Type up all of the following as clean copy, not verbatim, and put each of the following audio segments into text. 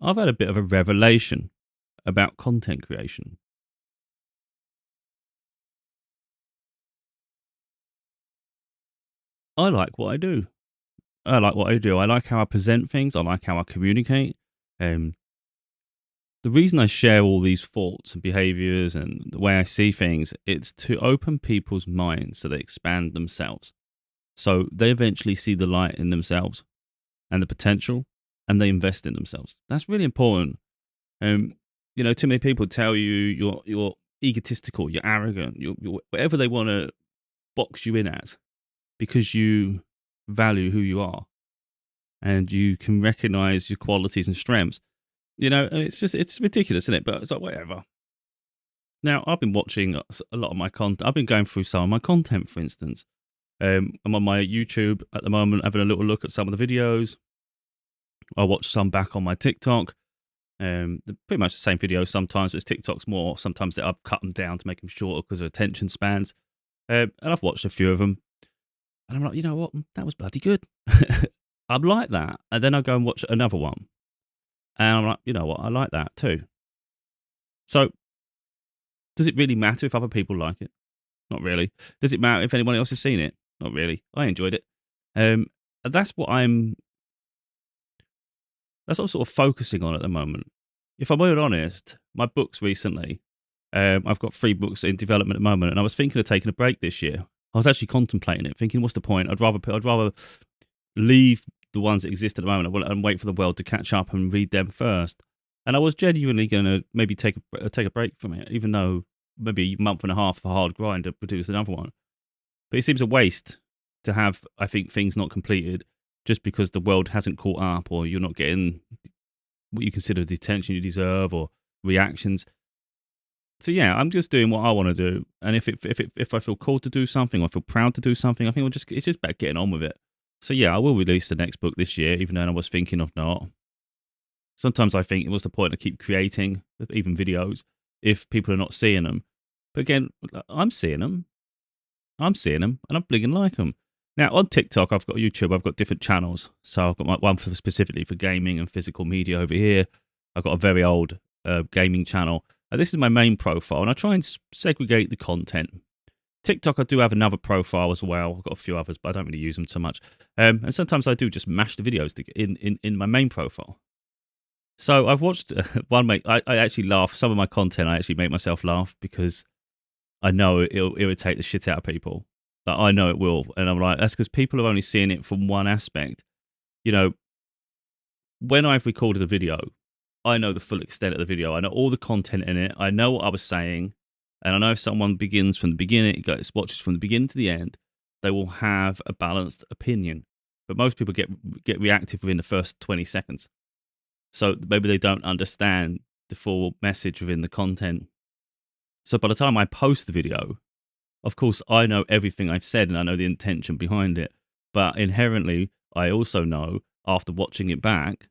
I've had a bit of a revelation about content creation. I like what I do. I like what I do. I like how I present things. I like how I communicate. Um, the reason I share all these thoughts and behaviors and the way I see things, it's to open people's minds so they expand themselves. So they eventually see the light in themselves and the potential, and they invest in themselves. That's really important. Um, too many people tell you you're egotistical, you're arrogant, you're whatever they want to box you in as, because you value who you are and you can recognize your qualities and strengths. And it's ridiculous, isn't it? But it's like, whatever. Now, I've been watching a lot of my content. I've been going through some of my content, for instance. I'm on my YouTube at the moment, having a little look at some of the videos. I watch some back on my TikTok. They're pretty much the same videos sometimes, but TikTok's more. Sometimes I've cut them down to make them shorter because of attention spans. And I've watched a few of them. And I'm like, you know what? That was bloody good. I'm like that. And then I go and watch another one. And I'm like, you know what? I like that too. So does it really matter if other people like it? Not really. Does it matter if anyone else has seen it? Not really. I enjoyed it. And that's what I'm sort of focusing on at the moment. If I'm being honest, my books recently, I've got 3 books in development at the moment, and I was thinking of taking a break this year. I was actually contemplating it, thinking, what's the point? I'd rather leave the ones that exist at the moment and wait for the world to catch up and read them first. And I was genuinely going to maybe take a break from it, even though maybe a month and a half of a hard grind to produce another one. But it seems a waste to have, I think, things not completed just because the world hasn't caught up or you're not getting what you consider the attention you deserve or reactions. So yeah, I'm just doing what I want to do, and if I feel called to do something or I feel proud to do something, I think it's just about getting on with it. So yeah, I will release the next book this year, even though I was thinking of not. Sometimes I think, what's the point of keep creating even videos if people are not seeing them? But again, I'm seeing them. I'm seeing them, and I'm bligging like them. Now on TikTok, I've got YouTube. I've got different channels. So I've got my one specifically for gaming and physical media over here. I've got a very old gaming channel. This is my main profile, and I try and segregate the content. TikTok, I do have another profile as well. I've got a few others, but I don't really use them so much. And sometimes I do just mash the videos in my main profile. So I've watched one. I actually laugh. Some of my content, I actually make myself laugh because I know it'll irritate the shit out of people. Like, I know it will, and I'm like, that's because people are only seeing it from one aspect. You know, when I've recorded a video, I know the full extent of the video. I know all the content in it. I know what I was saying. And I know if someone begins from the beginning, watches from the beginning to the end, they will have a balanced opinion. But most people get reactive within the first 20 seconds. So maybe they don't understand the full message within the content. So by the time I post the video, of course, I know everything I've said and I know the intention behind it. But inherently, I also know after watching it back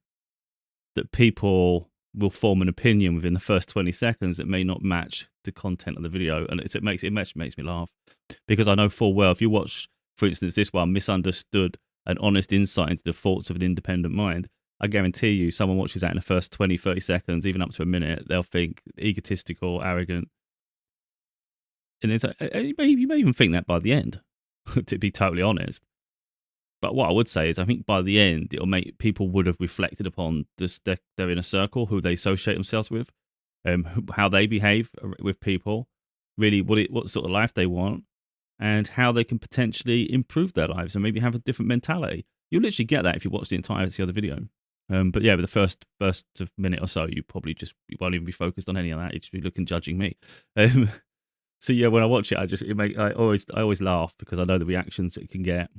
that people will form an opinion within the first 20 seconds that may not match the content of the video. And it makes me laugh because I know full well if you watch, for instance, this one, Misunderstood, an honest insight into the thoughts of an independent mind. I guarantee you, someone watches that in the first 20, 30 seconds, even up to a minute, they'll think egotistical, arrogant. And you may even think that by the end, to be totally honest. But what I would say is, I think by the end, it'll make people would have reflected upon their inner circle, who they associate themselves with, how they behave with people, really what sort of life they want, and how they can potentially improve their lives and maybe have a different mentality. You'll literally get that if you watch the entirety of the video. But yeah, with the first minute or so, you won't even be focused on any of that. You'll just be looking, judging me. So yeah, when I watch it, I always laugh because I know the reactions it can get.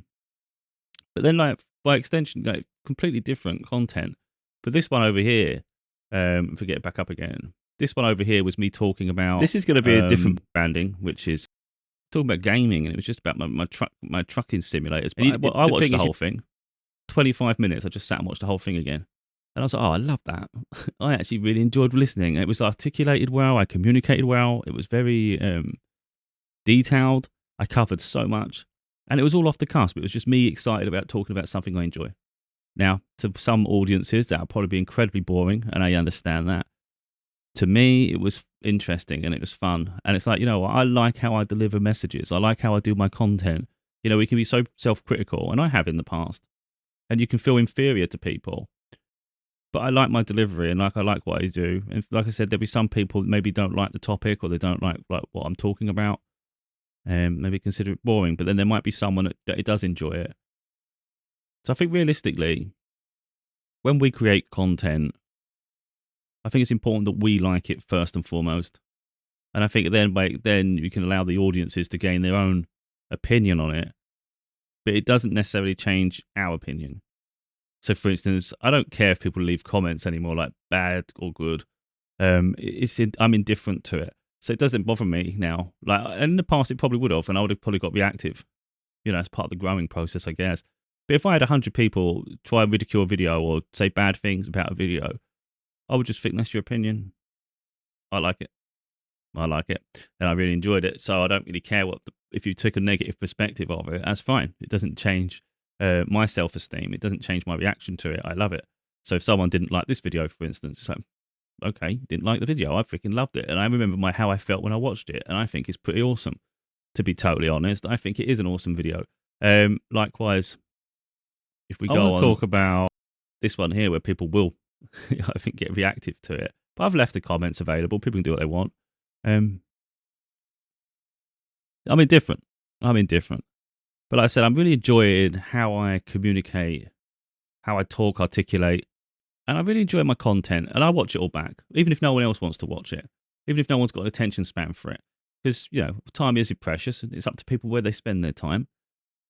But then, like, by extension, like, completely different content. But this one over here, if we get it back up again, this one over here was me talking about. This is going to be a different branding, which is talking about gaming, and it was just about my trucking simulators. But I watched the whole thing, 25 minutes. I just sat and watched the whole thing again, and I was like, oh, I love that. I actually really enjoyed listening. It was articulated well. I communicated well. It was very detailed. I covered so much. And it was all off the cusp. It was just me excited about talking about something I enjoy. Now, to some audiences, that'll probably be incredibly boring, and I understand that. To me, it was interesting and it was fun. And it's like, I like how I deliver messages. I like how I do my content. We can be so self-critical, and I have in the past, and you can feel inferior to people. But I like my delivery, and I like what I do. And like I said, there'll be some people that maybe don't like the topic, or they don't like what I'm talking about, and maybe consider it boring. But then there might be someone that it does enjoy it. So I think realistically, when we create content, I think it's important that we like it first and foremost. And I think then you can allow the audiences to gain their own opinion on it, but it doesn't necessarily change our opinion. So, for instance, I don't care if people leave comments anymore, like bad or good. I'm indifferent to it, so it doesn't bother me now. Like in the past, it probably would have, and I would have probably got reactive. As part of the growing process, I guess. But if I had 100 people try and ridicule a video or say bad things about a video, I would just think that's your opinion. I like it. I like it, and I really enjoyed it. So I don't really care if you took a negative perspective of it. That's fine. It doesn't change my self-esteem. It doesn't change my reaction to it. I love it. So if someone didn't like this video, for instance, it's like, okay, didn't like the video. I freaking loved it, and I remember how I felt when I watched it, and I think it's pretty awesome. To be totally honest, I think it is an awesome video. Likewise, if we go on, talk about this one here, where people will, I think, get reactive to it. But I've left the comments available. People can do what they want. I'm indifferent. But like I said, I'm really enjoying how I communicate, how I talk, articulate, and I really enjoy my content. And I watch it all back, even if no one else wants to watch it, even if no one's got an attention span for it. Because, time is precious, and it's up to people where they spend their time.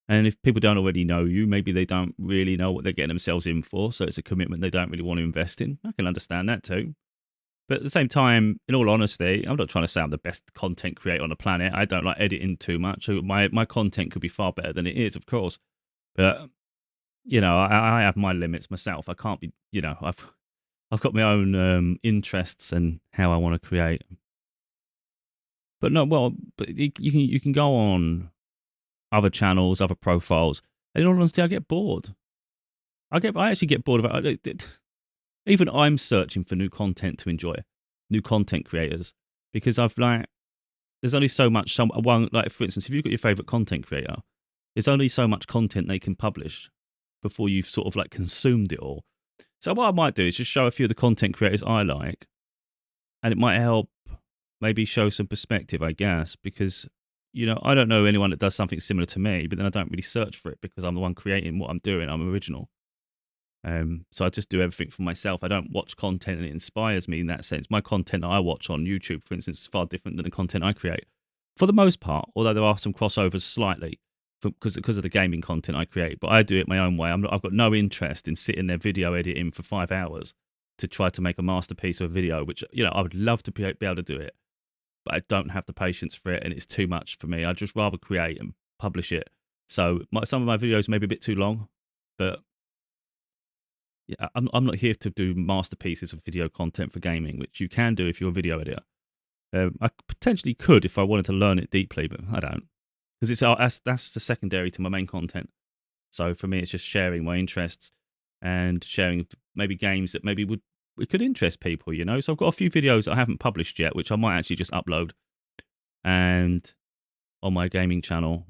And if people don't already know you, maybe they don't really know what they're getting themselves in for. So it's a commitment they don't really want to invest in. I can understand that too. But at the same time, in all honesty, I'm not trying to say I'm the best content creator on the planet. I don't like editing too much. So my content could be far better than it is, of course. But, I have my limits myself. I can't be, I've got my own interests and how I want to create. But you can go on other channels, other profiles. And in all honesty, I get bored. I actually get bored of it. Even I'm searching for new content to enjoy, new content creators, because there's only so much. Like for instance, if you've got your favorite content creator, there's only so much content they can publish before you've sort of like consumed it all. So what I might do is just show a few of the content creators I like, and it might help maybe show some perspective, I guess, because I don't know anyone that does something similar to me, but then I don't really search for it because I'm the one creating what I'm doing. I'm original. So I just do everything for myself. I don't watch content and it inspires me in that sense. My content that I watch on YouTube, for instance, is far different than the content I create. For the most part, although there are some crossovers slightly because of the gaming content I create, but I do it my own way. I've got no interest in sitting there video editing for 5 hours to try to make a masterpiece of a video, which, I would love to be able to do it, but I don't have the patience for it and it's too much for me. I'd just rather create and publish it. So some of my videos may be a bit too long, but yeah, I'm not here to do masterpieces of video content for gaming, which you can do if you're a video editor. I potentially could if I wanted to learn it deeply, but I don't, because that's the secondary to my main content. So for me, it's just sharing my interests and sharing maybe games that maybe it could interest people. So I've got a few videos I haven't published yet, which I might actually just upload and on my gaming channel,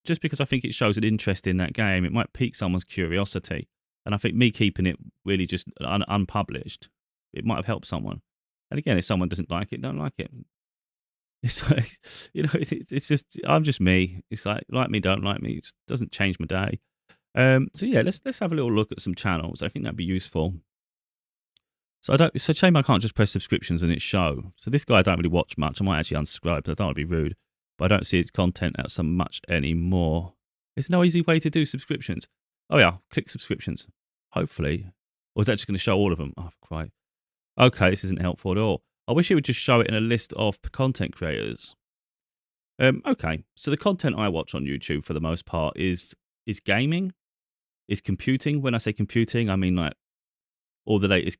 just because I think it shows an interest in that game. It might pique someone's curiosity. And I think me keeping it really just unpublished, it might have helped someone. And again, if someone doesn't like it, don't like it. It's like, it's just, I'm just me. It's like me, don't like me. It doesn't change my day. So yeah, let's have a little look at some channels. I think that'd be useful. So it's a shame I can't just press subscriptions and it show. So this guy I don't really watch much. I might actually unsubscribe, but I don't want to be rude. But I don't see his content out so much anymore. There's no easy way to do subscriptions. Oh yeah, click subscriptions. Hopefully. Or is that just going to show all of them? Oh, quite. Okay, this isn't helpful at all. I wish it would just show it in a list of content creators. Okay, so the content I watch on YouTube for the most part is gaming, is computing. When I say computing, I mean like all the latest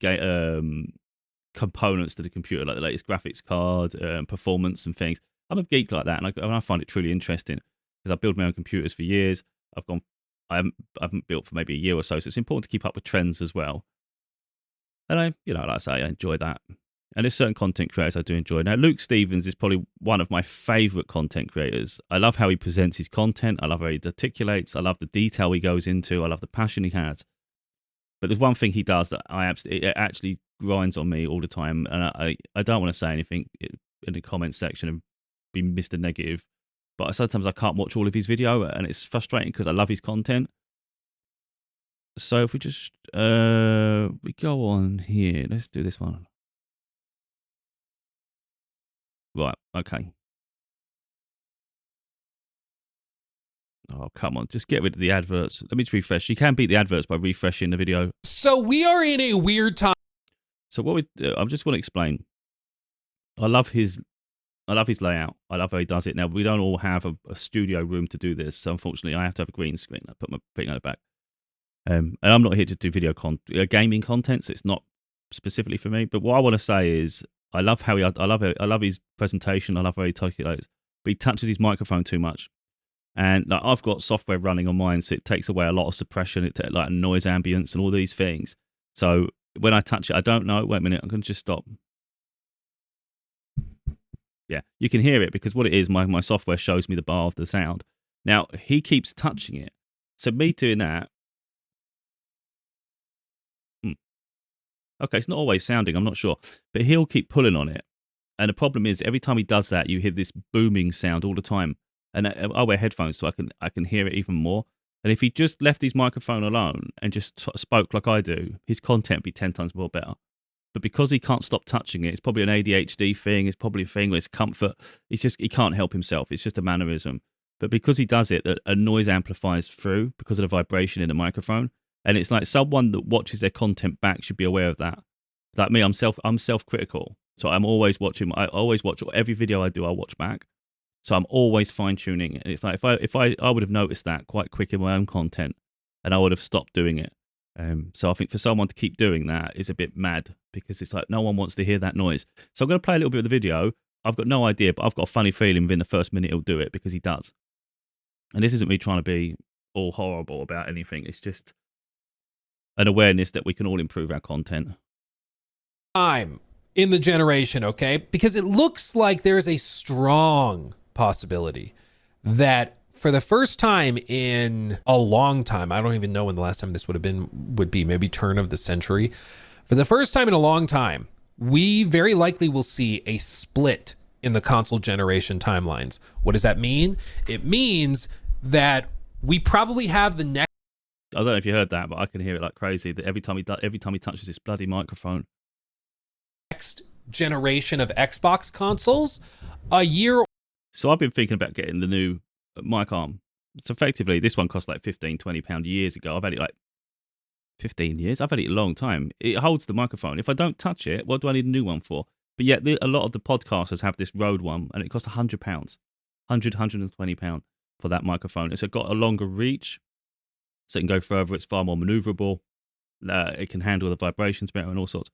components to the computer, like the latest graphics card, performance and things. I'm a geek like that, and I find it truly interesting because I build my own computers for years. I've gone I haven't built for maybe a year or so. So it's important to keep up with trends as well. And like I say, I enjoy that. And there's certain content creators I do enjoy. Now, Luke Stevens is probably one of my favorite content creators. I love how he presents his content. I love how he articulates. I love the detail he goes into. I love the passion he has. But there's one thing he does that it actually grinds on me all the time. And I don't want to say anything in the comments section and be Mr. Negative. But sometimes I can't watch all of his video, and it's frustrating because I love his content. So if we just we go on here, let's do this one. Right, okay. Oh, come on, just get rid of the adverts. Let me just refresh. You can beat the adverts by refreshing the video. So we are in a weird time. So what we do, I just want to explain. I love his layout. I love how he does it. Now, we don't all have a studio room to do this. So unfortunately, I have to have a green screen. I put my feet on the back. And I'm not here to do gaming content, so it's not specifically for me. But what I want to say is, I love how I love his presentation. I love how he articulates, but he touches his microphone too much. And like, I've got software running on mine, so it takes away a lot of suppression, like noise ambience and all these things. So when I touch it, I don't know. Wait a minute, I'm going to just stop. Yeah, you can hear it because what it is, my software shows me the bar of the sound. Now, he keeps touching it. So me doing that, okay, it's not always sounding, I'm not sure. But he'll keep pulling on it. And the problem is, every time he does that, you hear this booming sound all the time. And I wear headphones so I can hear it even more. And if he just left his microphone alone and just spoke like I do, his content would be 10 times more better. But because he can't stop touching it, it's probably an ADHD thing. It's probably a thing where it's comfort. It's just, he can't help himself. It's just a mannerism. But because he does it, a noise amplifies through because of the vibration in the microphone. And it's like someone that watches their content back should be aware of that. Like me, I'm self-critical. So I'm always watching. I always watch every video I do. I watch back. So I'm always fine tuning. And it's like if I would have noticed that quite quick in my own content, and I would have stopped doing it. So I think for someone to keep doing that is a bit mad because it's like no one wants to hear that noise. So I'm going to play a little bit of the video. I've got no idea, but I've got a funny feeling within the first minute he'll do it because he does. And this isn't me trying to be all horrible about anything. It's just an awareness that we can all improve our content. Time in the generation, okay? Because it looks like there's a strong possibility that for the first time in a long time, I don't even know when the last time this would be maybe turn of the century. For the first time in a long time, we very likely will see a split in the console generation timelines. What does that mean? It means that we probably have the next. I don't know if you heard that, but I can hear it like crazy. That every time he touches this bloody microphone. Next generation of Xbox consoles, a year. So I've been thinking about getting the new mic arm. So effectively, this one cost like £15-20 years ago. I've had it like 15 years. I've had it a long time. It holds the microphone. If I don't touch it, what do I need a new one for? But yet a lot of the podcasters have this Rode one, and it costs £100, £120 for that microphone. It's got a longer reach, so it can go further. It's far more maneuverable. It can handle the vibrations better and all sorts.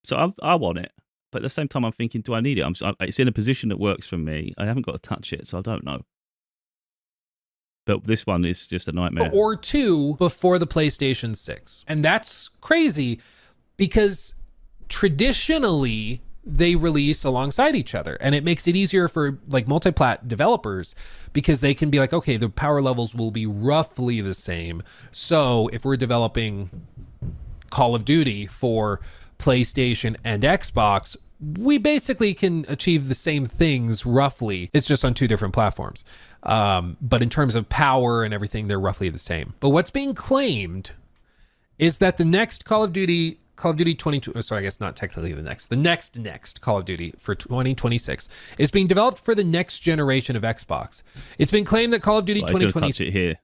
So I want it, but at the same time, I'm thinking, do I need it? It's in a position that works for me. I haven't got to touch it, so I don't know. But this one is just a nightmare. Or two before the PlayStation 6. And that's crazy because traditionally they release alongside each other, and it makes it easier for like multi-plat developers because they can be like, okay, the power levels will be roughly the same. So if we're developing Call of Duty for PlayStation and Xbox, we basically can achieve the same things roughly. It's just on two different platforms. But in terms of power and everything, they're roughly the same. But what's being claimed is that the next Call of Duty 22, sorry, I guess not technically the next Call of Duty for 2026 is being developed for the next generation of Xbox. It's been claimed that Call of Duty 2026. Touch it here.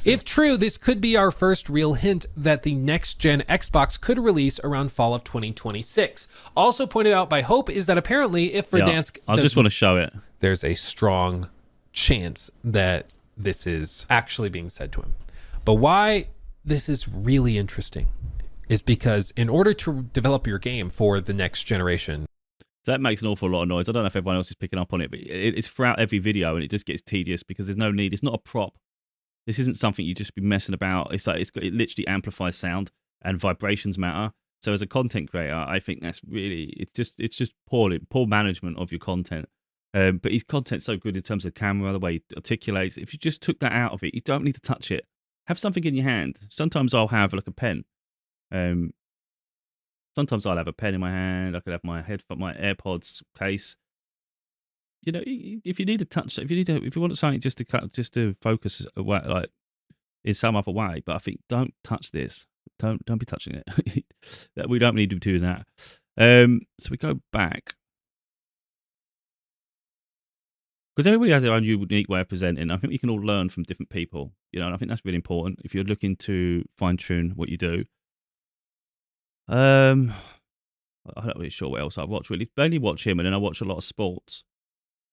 If true, this could be our first real hint that the next-gen Xbox could release around fall of 2026. Also pointed out by Hope is that apparently if Verdansk I just want to show it. There's a strong chance that this is actually being said to him. But why this is really interesting is because in order to develop your game for the next generation. That makes an awful lot of noise. I don't know if everyone else is picking up on it, but it's throughout every video and it just gets tedious because there's no need. It's not a prop. This isn't something you just be messing about. It's like it literally amplifies sound, and vibrations matter. So as a content creator, I think that's really it's just poor management of your content. But his content's so good in terms of camera, the way he articulates. If you just took that out of it, you don't need to touch it. Have something in your hand. Sometimes I'll have like a pen. Um, Sometimes I'll have a pen in my hand. I could have my my AirPods case. You know, if you need to touch, if you want something just to focus away, like in some other way. But I think don't touch this. Don't be touching it. That we don't need to be doing that. So we go back. Because everybody has their own unique way of presenting. I think we can all learn from different people, you know, and I think that's really important if you're looking to fine tune what you do. I'm not really sure what else I watch really. Mainly watch him, and then I watch a lot of sports.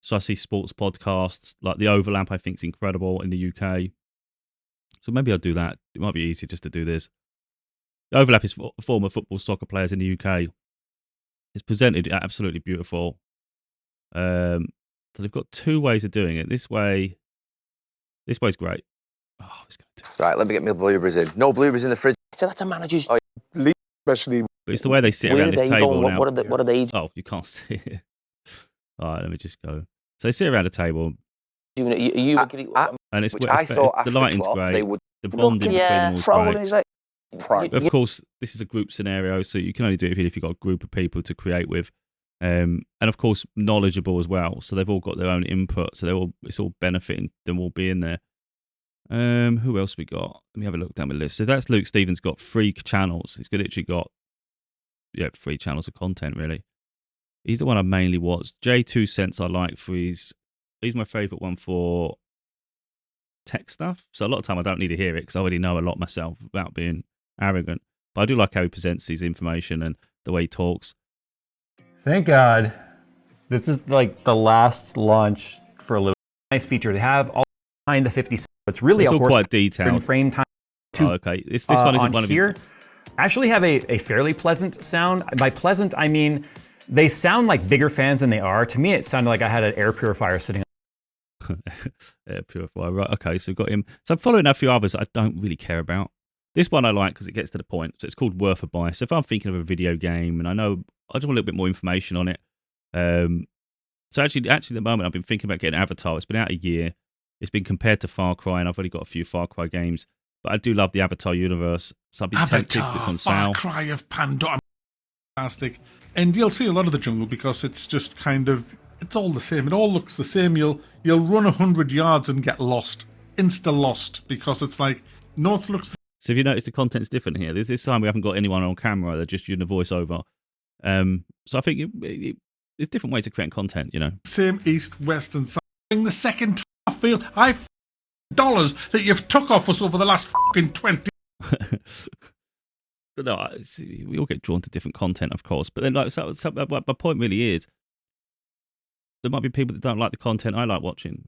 So I see sports podcasts, like The Overlap, I think is incredible in the UK. So maybe I'll do that. It might be easier just to do this. The Overlap is former football soccer players in the UK. It's presented absolutely beautiful. So they've got two ways of doing it. This way's great. Oh, it's going to. Right, let me get my blueberries in. No blueberries in the fridge. So that's a manager's. Especially. But it's the way they sit around this table now. What are they? Oh, you can't see it. All right, let me just go. So they sit around a table. And And Which I thought after the lighting's Klopp, great. they would The bonding between them was throw great. his like pride. Of course, this is a group scenario, so you can only do it if you've got a group of people to create with. And of course, knowledgeable as well. So they've all got their own input. So it's all benefiting them all being there. Who else we got? Let me have a look down the list. So that's Luke Stevens got 3 channels. He's literally got 3 channels of content really. He's the one I mainly watch. J2 Cents I like for he's my favourite one for tech stuff. So a lot of time I don't need to hear it because I already know a lot myself without being arrogant. But I do like how he presents his information and the way he talks. Thank God. This is like the last launch for a little nice feature to have all behind the 50 cents. It's really It's a all horse quite detailed. frame time. Okay, this one isn't one of here. Actually have a fairly pleasant sound. By pleasant, I mean they sound like bigger fans than they are. To me, it sounded like I had an air purifier sitting on. Air purifier, right? Okay, so we've got him. So I'm following a few others I don't really care about. This one I like because it gets to the point. So it's called Worth a Buy. So if I'm thinking of a video game and I know I just want a little bit more information on it. So actually, at the moment, I've been thinking about getting Avatar. It's been out a year. It's been compared to Far Cry, and I've already got a few Far Cry games. But I do love the Avatar universe. So I've been tempted. It's on sale. Far Cry of Pandora, fantastic. And you'll see a lot of the jungle because it's just kind of, it's all the same. It all looks the same. You'll run 100 yards and get lost, insta lost, because it's like North looks. So if you notice, the content's different here. This time we haven't got anyone on camera. They're just using a voiceover. So I think there's different ways of creating content, you know. Same east, west, and south. The second time I feel $dollars that you've took off us over the last fucking 20. But no, we all get drawn to different content, of course. But then, like, so my point really is, there might be people that don't like the content I like watching,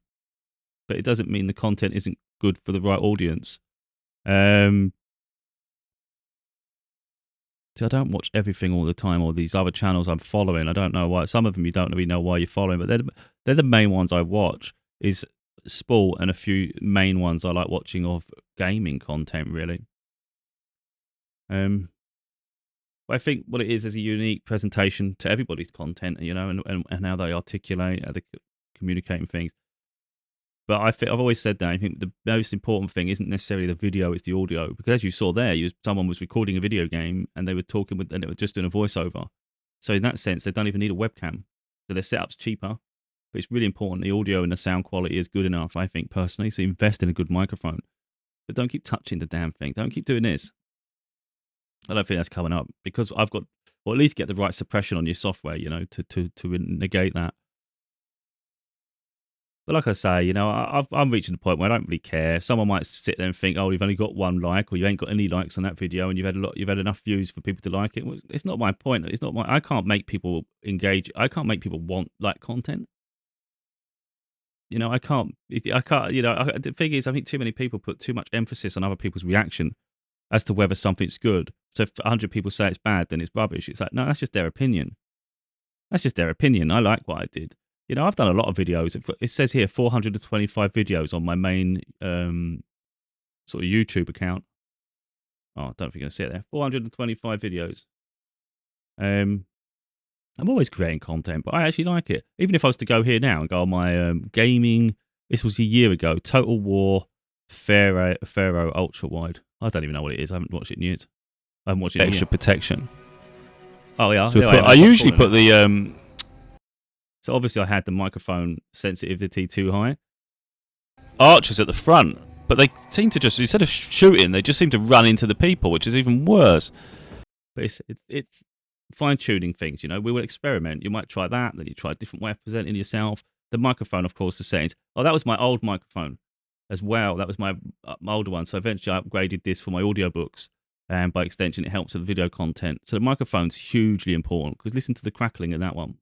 but it doesn't mean the content isn't good for the right audience. See, I don't watch everything all the time, or these other channels I'm following. I don't know why. Some of them you don't really know why you're following, but they're the main ones I watch. Is sport and a few main ones I like watching of gaming content, really. But I think what it is a unique presentation to everybody's content, you know, and how they articulate, how they communicate and things. But I've always said that I think the most important thing isn't necessarily the video; it's the audio. Because as you saw there, someone was recording a video game and they were talking and they were just doing a voiceover. So in that sense, they don't even need a webcam. So their setup's cheaper, but it's really important the audio and the sound quality is good enough. I think personally, so invest in a good microphone, but don't keep touching the damn thing. Don't keep doing this. I don't think that's coming up because I've got, or at least get the right suppression on your software, you know, to negate that. But like I say, you know, I'm reaching the point where I don't really care. Someone might sit there and think, "Oh, you've only got 1 like, or you ain't got any likes on that video, and you've had enough views for people to like it." Well, it's not my point. It's not my. I can't make people engage. I can't make people want like content. You know, I can't. You know, the thing is, I think too many people put too much emphasis on other people's reaction as to whether something's good. So if 100 people say it's bad, then it's rubbish. It's like, no, that's just their opinion. That's just their opinion. I like what I did. You know, I've done a lot of videos. It says here 425 videos on my main sort of YouTube account. Oh, I don't know if you're going to see it there. 425 videos. I'm always creating content, but I actually like it. Even if I was to go here now and go on my gaming, this was a year ago, Total War Pharaoh Ultra Wide. I don't even know what it is. I haven't watched it in years. I haven't watched it in Extra protection. Oh, yeah. So I usually put the So obviously I had the microphone sensitivity too high. archers at the front, but they seem to just, instead of shooting, they just seem to run into the people, which is even worse. But it's fine-tuning things, you know. We will experiment. You might try that, then you try a different way of presenting yourself. The microphone, of course, the settings. Oh, that was my old microphone as well. That was my older one. So eventually I upgraded this for my audiobooks. And by extension, it helps with video content. So the microphone's hugely important because listen to the crackling in that one.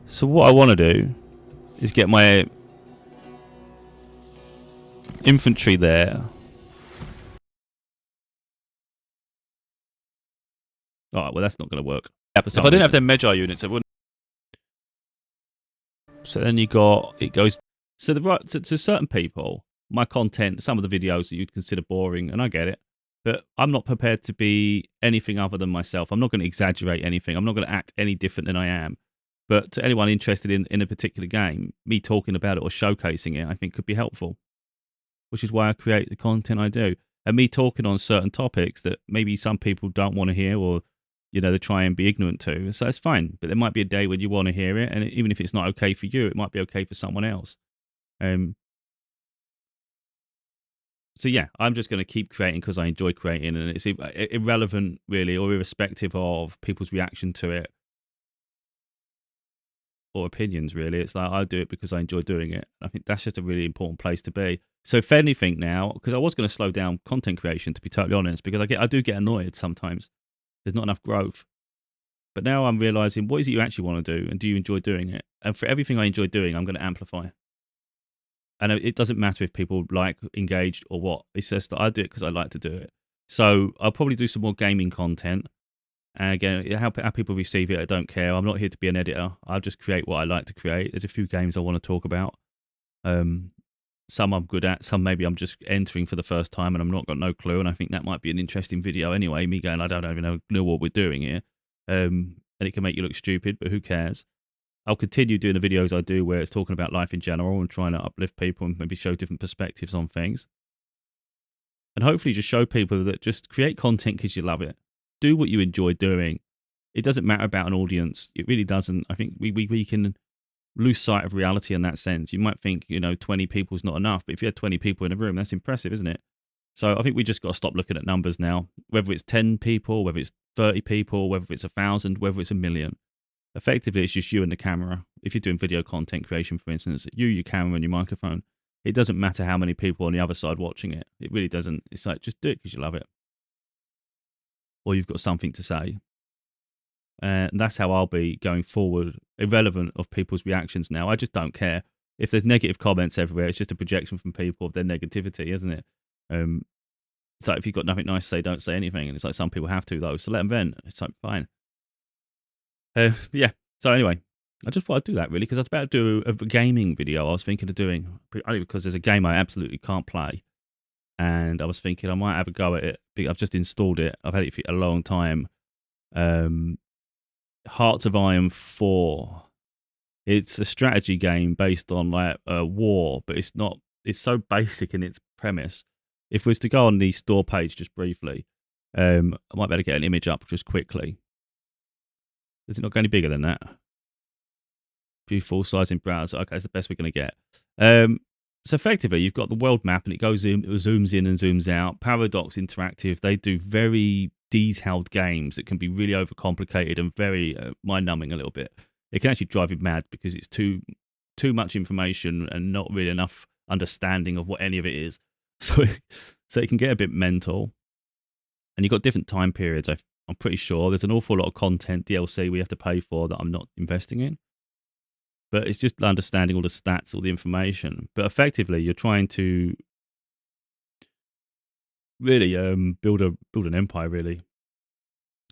So what I want to do is get my infantry there. All right, well, that's not going to work. So if I didn't have them Magi units, it wouldn't. So then it goes. So to certain people, my content, some of the videos that you'd consider boring, and I get it, but I'm not prepared to be anything other than myself. I'm not going to exaggerate anything. I'm not going to act any different than I am. But to anyone interested in a particular game, me talking about it or showcasing it, I think could be helpful, which is why I create the content I do. And me talking on certain topics that maybe some people don't want to hear or, you know, they try and be ignorant to. So that's fine. But there might be a day when you want to hear it. And even if it's not okay for you, it might be okay for someone else. So yeah, I'm just going to keep creating because I enjoy creating. And it's irrelevant, really, or irrespective of people's reaction to it or opinions, really. It's like I do it because I enjoy doing it. I think that's just a really important place to be. So if anything now, because I was going to slow down content creation, to be totally honest, because I do get annoyed sometimes. There's not enough growth. But now I'm realizing, what is it you actually want to do, and do you enjoy doing it? And for everything I enjoy doing, I'm going to amplify. And it doesn't matter if people like, engaged, or what. It's just that I do it because I like to do it. So I'll probably do some more gaming content. And again, how people receive it, I don't care. I'm not here to be an editor. I'll just create what I like to create. There's a few games I want to talk about. Some I'm good at. Some maybe I'm just entering for the first time and I'm not got no clue. And I think that might be an interesting video anyway. Me going, I don't even know what we're doing here. And it can make you look stupid, but who cares? I'll continue doing the videos I do where it's talking about life in general and trying to uplift people and maybe show different perspectives on things. And hopefully just show people that just create content because you love it. Do what you enjoy doing. It doesn't matter about an audience. It really doesn't. I think we can lose sight of reality in that sense. You might think, 20 people is not enough, but if you had 20 people in a room, that's impressive, isn't it? So I think we just got to stop looking at numbers now, whether it's 10 people, whether it's 30 people, whether it's 1,000, whether it's 1,000,000. Effectively, it's just you and the camera. If you're doing video content creation, for instance, you, your camera and your microphone, it doesn't matter how many people on the other side watching it. It really doesn't. It's like, just do it because you love it. Or you've got something to say. And that's how I'll be going forward, irrelevant of people's reactions now. I just don't care. If there's negative comments everywhere, it's just a projection from people of their negativity, isn't it? It's like if you've got nothing nice to say, don't say anything. And it's like some people have to, though, so let them vent. It's like, fine. Yeah, so anyway, I just thought I'd do that, really, because I was about to do a gaming video I was thinking of doing, only because there's a game I absolutely can't play. And I was thinking I might have a go at it. I've just installed it. I've had it for a long time. Hearts of Iron 4. It's a strategy game based on like a war, but it's not. It's so basic in its premise. If we was to go on the store page just briefly, I might be able to get an image up just quickly. Is it not going any bigger than that? View full size in browser. Okay, that's the best we're going to get. So effectively, you've got the world map, and it zooms in and zooms out. Paradox Interactive, they do very detailed games that can be really overcomplicated and very mind-numbing a little bit. It can actually drive you mad because it's too much information and not really enough understanding of what any of it is. So it can get a bit mental. And you've got different time periods, I'm pretty sure. There's an awful lot of content, DLC, we have to pay for that I'm not investing in. But it's just understanding all the stats, all the information. But effectively, you're trying to really build an empire, really,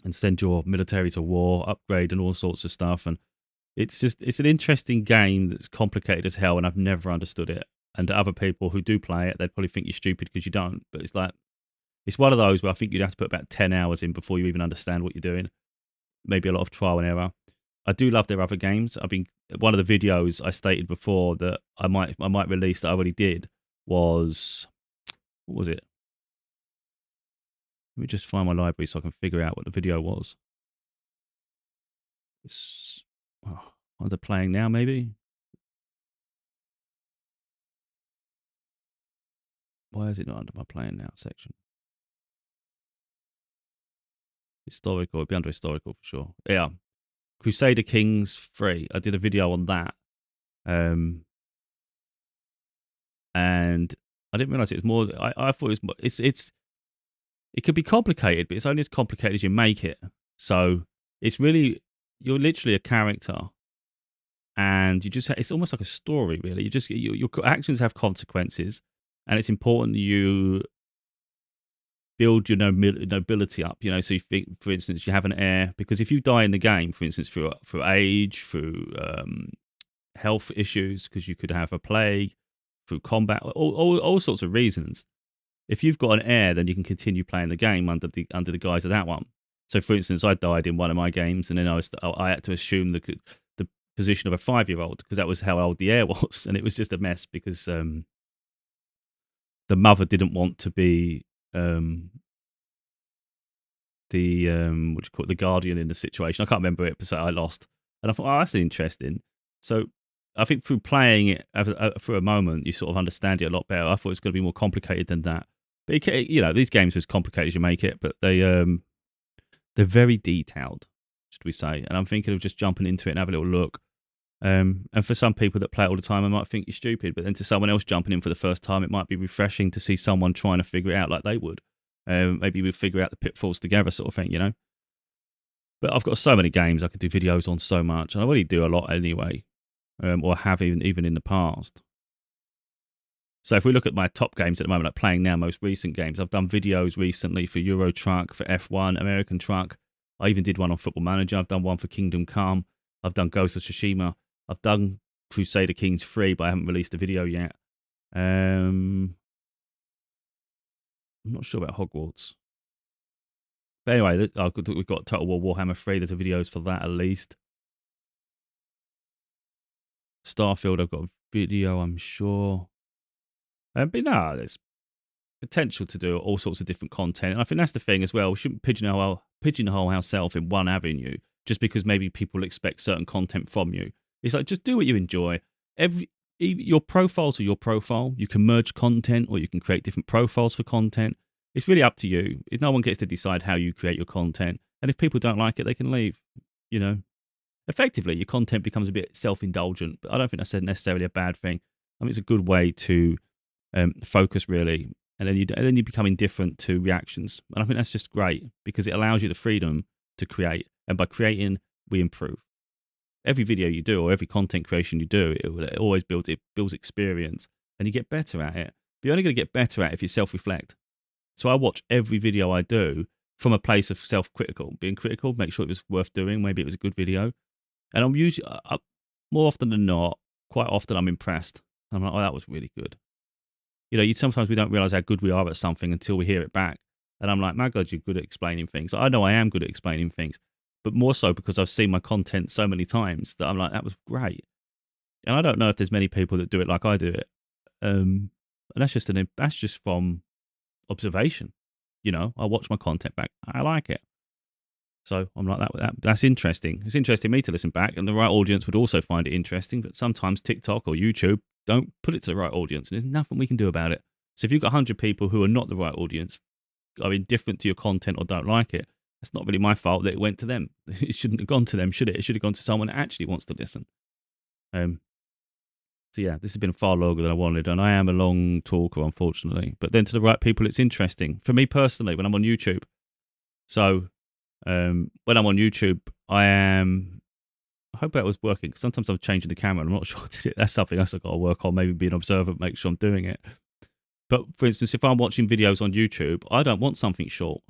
and send your military to war, upgrade, and all sorts of stuff. And it's an interesting game that's complicated as hell, and I've never understood it. And other people who do play it, they'd probably think you're stupid because you don't. But it's like, it's one of those where I think you'd have to put about 10 hours in before you even understand what you're doing. Maybe a lot of trial and error. I do love their other games. One of the videos I stated before that I might release that I already did was, what was it? Let me just find my library so I can figure out what the video was. It's, under playing now, maybe? Why is it not under my playing now section? Historical, it'd be under historical for sure. Yeah. Crusader Kings 3. I did a video on that. And I didn't realize it was more, I thought it was, it could be complicated, but it's only as complicated as you make it. So it's really, you're literally a character, and it's almost like a story, really. Your actions have consequences, and it's important that you build your nobility up, so you think, for instance, you have an heir, because if you die in the game, for instance, through age, through health issues, because you could have a plague, through combat, all sorts of reasons. If you've got an heir, then you can continue playing the game under the guise of that one. So, for instance, I died in one of my games, and then I had to assume the position of a 5-year-old, because that was how old the heir was, and it was just a mess because the mother didn't want to be the guardian in the situation. I can't remember it, so I lost, and I thought, oh, that's interesting. So I think through playing it for a moment, you sort of understand it a lot better. I thought it was going to be more complicated than that. But these games are as complicated as you make it, but they're very detailed, should we say? And I'm thinking of just jumping into it and have a little look. And for some people that play it all the time, I might think you're stupid. But then to someone else jumping in for the first time, it might be refreshing to see someone trying to figure it out like they would. Maybe we figure out the pitfalls together, sort of thing, But I've got so many games I could do videos on so much, and I already do a lot anyway, or have even in the past. So if we look at my top games at the moment, like playing now, most recent games, I've done videos recently for Euro Truck, for F1, American Truck. I even did one on Football Manager. I've done one for Kingdom Come. I've done Ghost of Tsushima. I've done Crusader Kings 3, but I haven't released a video yet. I'm not sure about Hogwarts. But anyway, we've got Total War Warhammer 3. There's videos for that at least. Starfield, I've got a video, I'm sure. But no, there's potential to do all sorts of different content. And I think that's the thing as well. We shouldn't pigeonhole ourselves in one avenue just because maybe people expect certain content from you. It's like, just do what you enjoy. Your profiles are your profile. You can merge content, or you can create different profiles for content. It's really up to you. No one gets to decide how you create your content. And if people don't like it, they can leave, Effectively, your content becomes a bit self-indulgent, but I don't think that's necessarily a bad thing. I mean, it's a good way to focus, really, and then you become indifferent to reactions. And I think that's just great because it allows you the freedom to create, and by creating, we improve. Every video you do or every content creation you do, it always builds experience, and you get better at it. But you're only going to get better at it if you self-reflect. So I watch every video I do from a place of self-critical, being critical, make sure it was worth doing, maybe it was a good video. And I'm usually, more often than not, quite often I'm impressed. I'm like, oh, that was really good. Sometimes we don't realize how good we are at something until we hear it back. And I'm like, my God, you're good at explaining things. I know I am good at explaining things, but more so because I've seen my content so many times that I'm like, that was great. And I don't know if there's many people that do it like I do it. And that's just from observation. I watch my content back. I like it. So I'm like, that's interesting. It's interesting to me to listen back, and the right audience would also find it interesting. But sometimes TikTok or YouTube don't put it to the right audience, and there's nothing we can do about it. So if you've got 100 people who are not the right audience, are indifferent to your content or don't like it, that's not really my fault that it went to them. It shouldn't have gone to them, should it? It should have gone to someone that actually wants to listen. So yeah, this has been far longer than I wanted, and I am a long talker, unfortunately. But then to the right people, it's interesting. For me personally, when I'm on YouTube. So when I'm on YouTube, I hope that was working, because sometimes I'm changing the camera and I'm not sure. That's something else I've got to work on, maybe be an observer, make sure I'm doing it. But for instance, if I'm watching videos on YouTube, I don't want something short.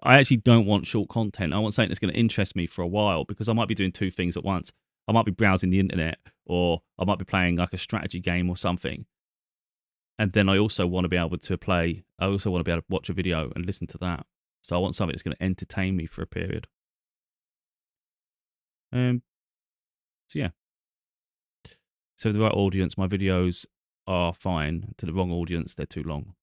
I actually don't want short content. I want something that's going to interest me for a while, because I might be doing two things at once. I might be browsing the internet, or I might be playing like a strategy game or something. And then I also want to be able to play. I also want to be able to watch a video and listen to that. So I want something that's going to entertain me for a period. So yeah. So the right audience, my videos are fine. To the wrong audience, they're too long.